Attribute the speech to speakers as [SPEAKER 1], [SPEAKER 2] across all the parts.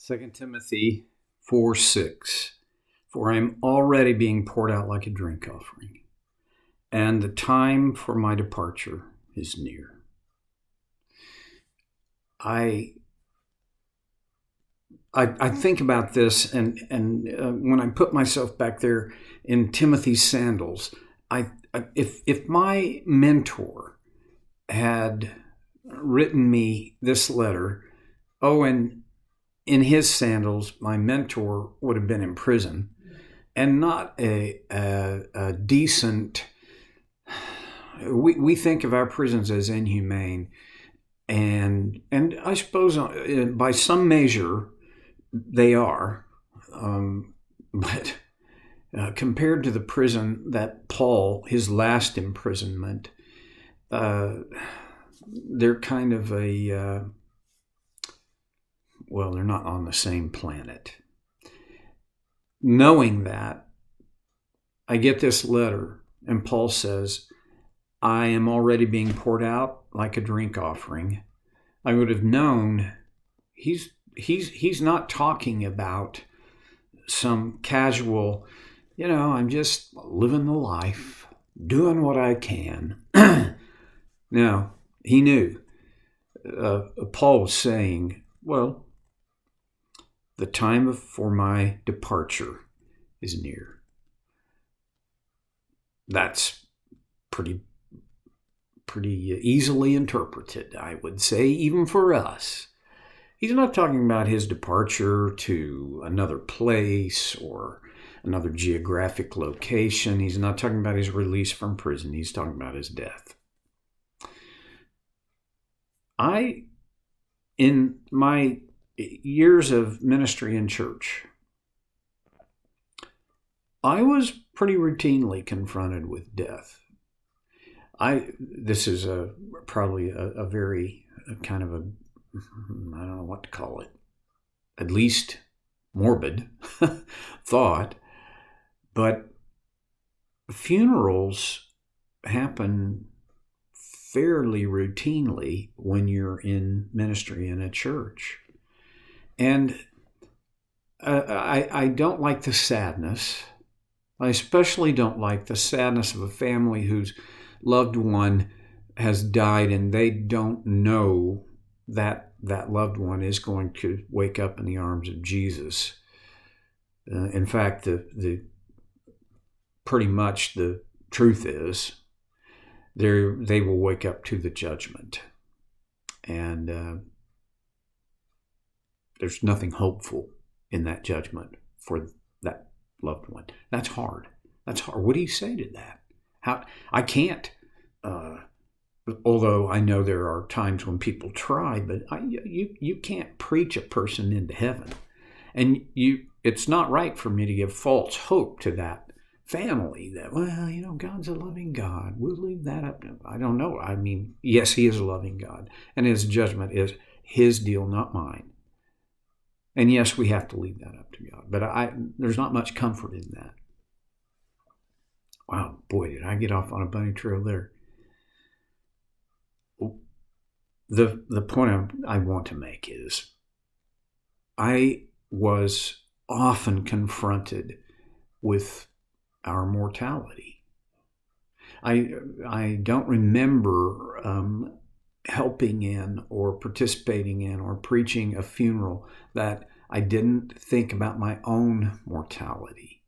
[SPEAKER 1] 2 Timothy 4:6. For I am already being poured out like a drink offering, and the time for my departure is near. I think about this, and when I put myself back there in Timothy's sandals, if my mentor had written me this letter, and in his sandals, my mentor would have been in prison, and not a decent. We think of our prisons as inhumane, and I suppose by some measure they are, but compared to the prison that Paul, his last imprisonment, they're kind of they're not on the same planet. Knowing that, I get this letter, and Paul says, I am already being poured out like a drink offering. I would have known he's not talking about some casual, I'm just living the life, doing what I can. No, he knew. Paul was saying, the time for my departure is near. That's pretty easily interpreted, I would say, even for us. He's not talking about his departure to another place or another geographic location. He's not talking about his release from prison. He's talking about his death. In my years of ministry in church, I was pretty routinely confronted with death. This is probably a very kind of I don't know what to call it, at least morbid thought, but funerals happen fairly routinely when you're in ministry in a church. And I don't like the sadness. I especially don't like the sadness of a family whose loved one has died and they don't know that that loved one is going to wake up in the arms of Jesus. In fact, the pretty much the truth is they will wake up to the judgment. And there's nothing hopeful in that judgment for that loved one. That's hard. What do you say to that? I can't, although I know there are times when people try, but you can't preach a person into heaven. And it's not right for me to give false hope to that family that, God's a loving God. We'll leave that up to, I don't know. I mean, yes, he is a loving God, and his judgment is his deal, not mine. And yes, we have to leave that up to God. But there's not much comfort in that. Wow, boy, did I get off on a bunny trail there. The point I want to make is I was often confronted with our mortality. I don't remember helping in or participating in or preaching a funeral that I didn't think about my own mortality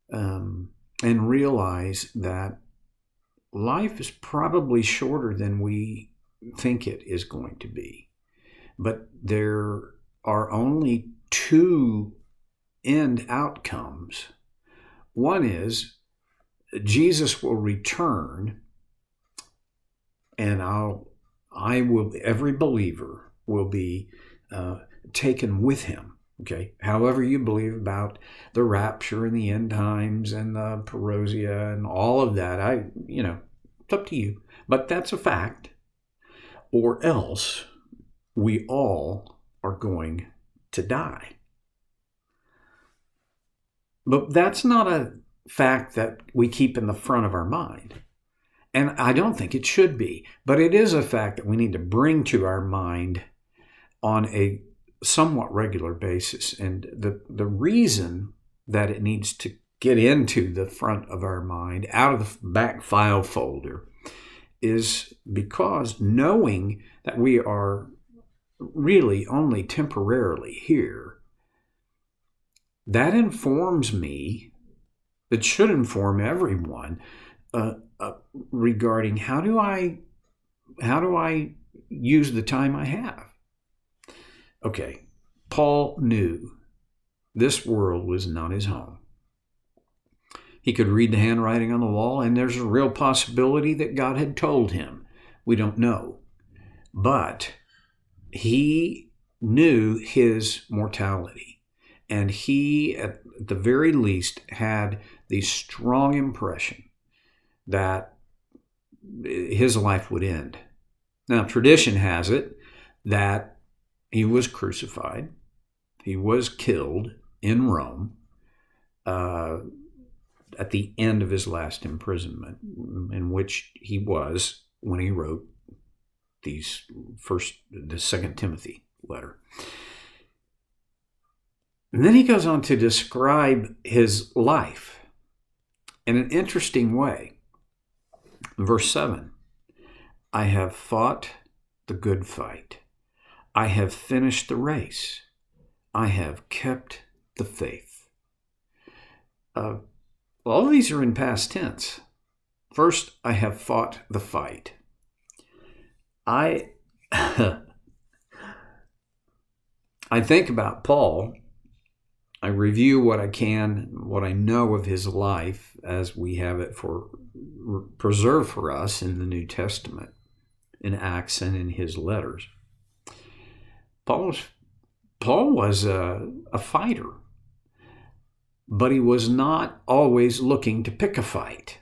[SPEAKER 1] and realize that life is probably shorter than we think it is going to be. But there are only two end outcomes. One is Jesus will return, and every believer will be taken with him. Okay, however you believe about the rapture and the end times and the parousia and all of that, it's up to you. But that's a fact. Or else we all are going to die. But that's not a fact that we keep in the front of our mind. And I don't think it should be. But it is a fact that we need to bring to our mind on a somewhat regular basis. And the reason that it needs to get into the front of our mind, out of the back file folder, is because knowing that we are really only temporarily here, that informs me, it should inform everyone regarding how do I use the time I have. Okay, Paul knew this world was not his home. He could read the handwriting on the wall, and there's a real possibility that God had told him. We don't know. But he knew his mortality, and he, at the very least, had the strong impression that his life would end. Now, tradition has it that he was crucified. He was killed in Rome at the end of his last imprisonment, in which he was when he wrote the Second Timothy letter. And then he goes on to describe his life in an interesting way. Verse 7, I have fought the good fight. I have finished the race. I have kept the faith. All of these are in past tense. First, I have fought the fight. I think about Paul. I review what I can, what I know of his life as we have it preserved for us in the New Testament, in Acts and in his letters. Paul was a fighter, but he was not always looking to pick a fight.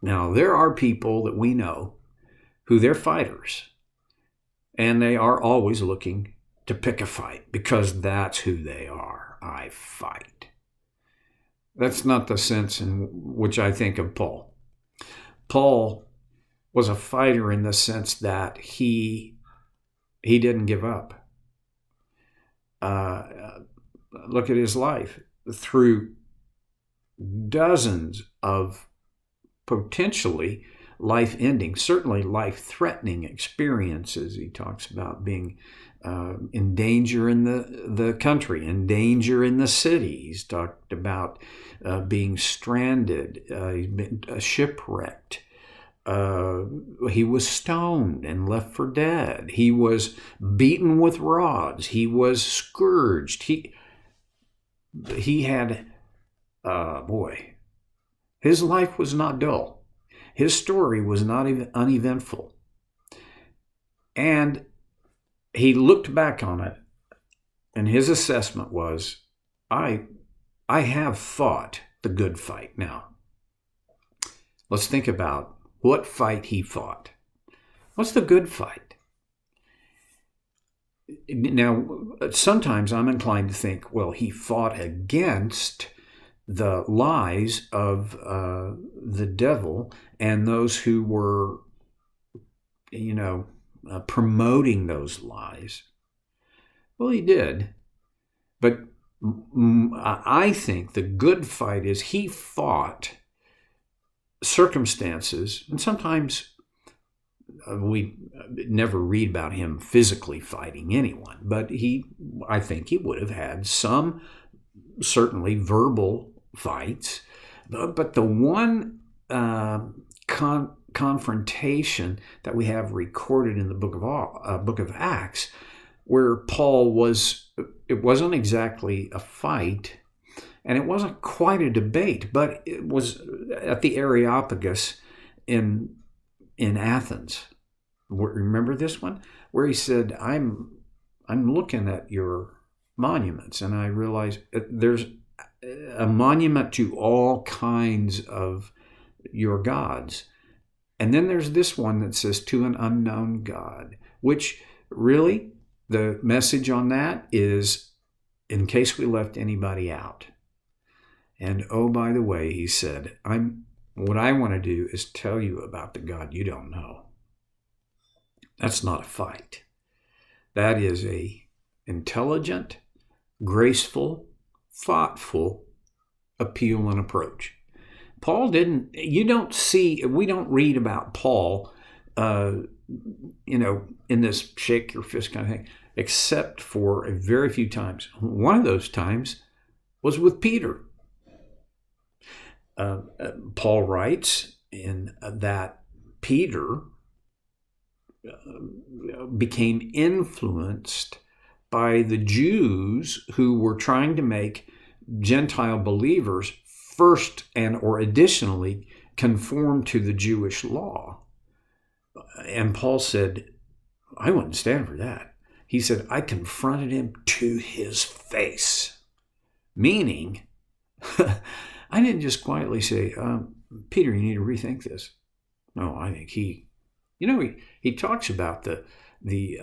[SPEAKER 1] Now, there are people that we know who they're fighters, and they are always looking to pick a fight because that's who they are. I fight. That's not the sense in which I think of Paul. Paul was a fighter in the sense that he didn't give up. Look at his life. Through dozens of potentially life-ending, certainly life-threatening experiences. He talks about being in danger in the country, in danger in the city. He's talked about being stranded. He's been shipwrecked. He was stoned and left for dead. He was beaten with rods. He was scourged. He had, his life was not dull. His story was not even uneventful. And he looked back on it, and his assessment was, I have fought the good fight. Now, let's think about what fight he fought. What's the good fight? Now, sometimes I'm inclined to think, well, he fought against the lies of the devil and those who were, promoting those lies. Well, he did. But I think the good fight is he fought circumstances, and sometimes we never read about him physically fighting anyone, but I think he would have had some, certainly verbal fights. But the one confrontation that we have recorded in the book of Acts, where Paul it wasn't exactly a fight, and it wasn't quite a debate, but it was at the Areopagus in Athens. Remember this one? Where he said, I'm looking at your monuments, and I realize there's a monument to all kinds of your gods. And then there's this one that says, to an unknown God, which really the message on that is, in case we left anybody out. And oh, by the way, he said, what I want to do is tell you about the God you don't know. That's not a fight. That is a intelligent, graceful, thoughtful appeal and approach. We don't read about Paul, in this shake your fist kind of thing, except for a very few times. One of those times was with Peter. Paul writes in that Peter became influenced by the Jews who were trying to make Gentile believers first and or additionally conform to the Jewish law. And Paul said, I wouldn't stand for that. He said, I confronted him to his face. Meaning, I didn't just quietly say, Peter, you need to rethink this. No, I think he talks about the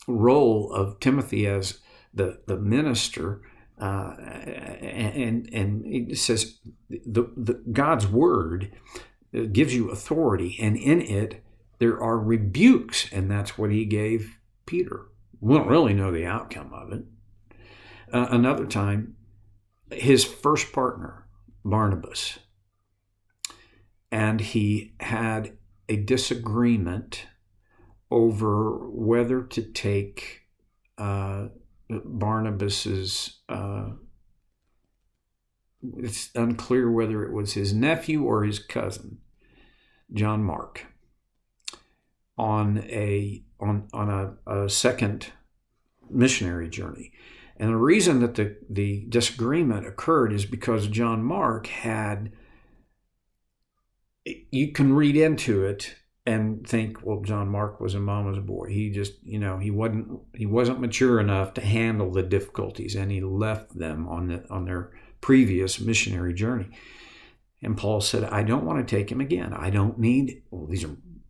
[SPEAKER 1] role of Timothy as the minister, and he says the God's word gives you authority, and in it there are rebukes, and that's what he gave Peter. We don't really know the outcome of it. Another time, his first partner, Barnabas, and he had a disagreement over whether to take Barnabas's, it's unclear whether it was his nephew or his cousin, John Mark, on a second missionary journey. And the reason that the disagreement occurred is because John Mark had, you can read into it and think, well, John Mark was a mama's boy. He just, he wasn't mature enough to handle the difficulties, and he left them on their previous missionary journey. And Paul said, I don't want to take him again. I don't need,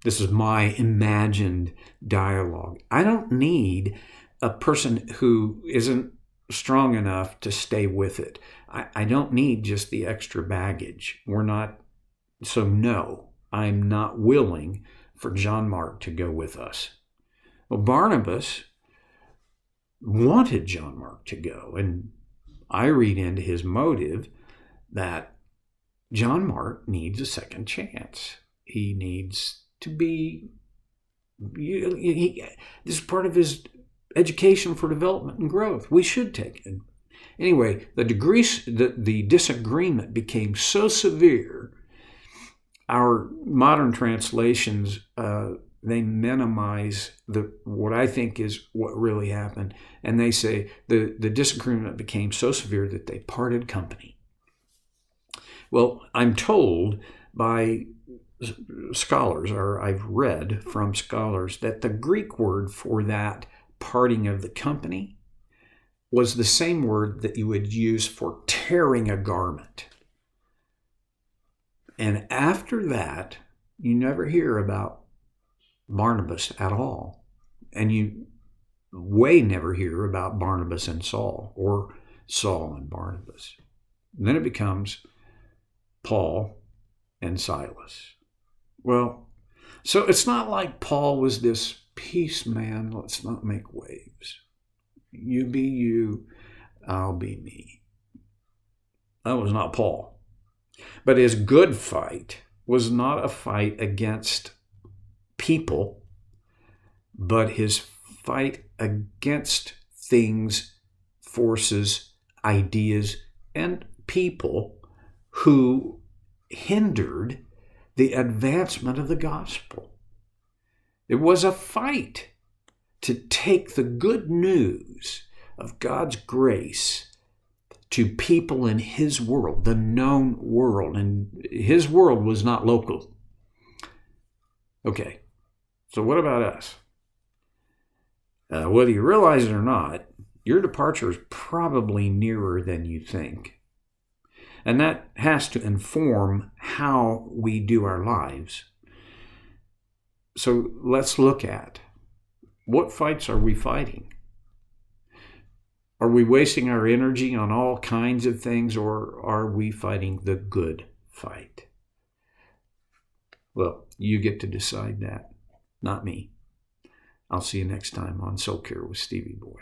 [SPEAKER 1] this is my imagined dialogue. I don't need a person who isn't strong enough to stay with it. I don't need just the extra baggage. So no, I'm not willing for John Mark to go with us. Well, Barnabas wanted John Mark to go, and I read into his motive that John Mark needs a second chance. He needs to be, this is part of his education for development and growth. We should take it. Anyway, the disagreement became so severe. Our modern translations, they minimize what I think is what really happened. And they say the disagreement became so severe that they parted company. Well, I'm told by scholars, or I've read from scholars, that the Greek word for that parting of the company was the same word that you would use for tearing a garment. And after that, you never hear about Barnabas at all. And you never hear about Barnabas and Saul, or Saul and Barnabas. And then it becomes Paul and Silas. Well, so it's not like Paul was this peace man. Let's not make waves. You be you, I'll be me. That was not Paul. But his good fight was not a fight against people, but his fight against things, forces, ideas, and people who hindered the advancement of the gospel. It was a fight to take the good news of God's grace to people in his world, the known world. And his world was not local. Okay, so what about us? Whether you realize it or not, your departure is probably nearer than you think. And that has to inform how we do our lives. So let's look at, what fights are we fighting? Are we wasting our energy on all kinds of things, or are we fighting the good fight? Well, you get to decide that, not me. I'll see you next time on Soul Care with Stevie Boy.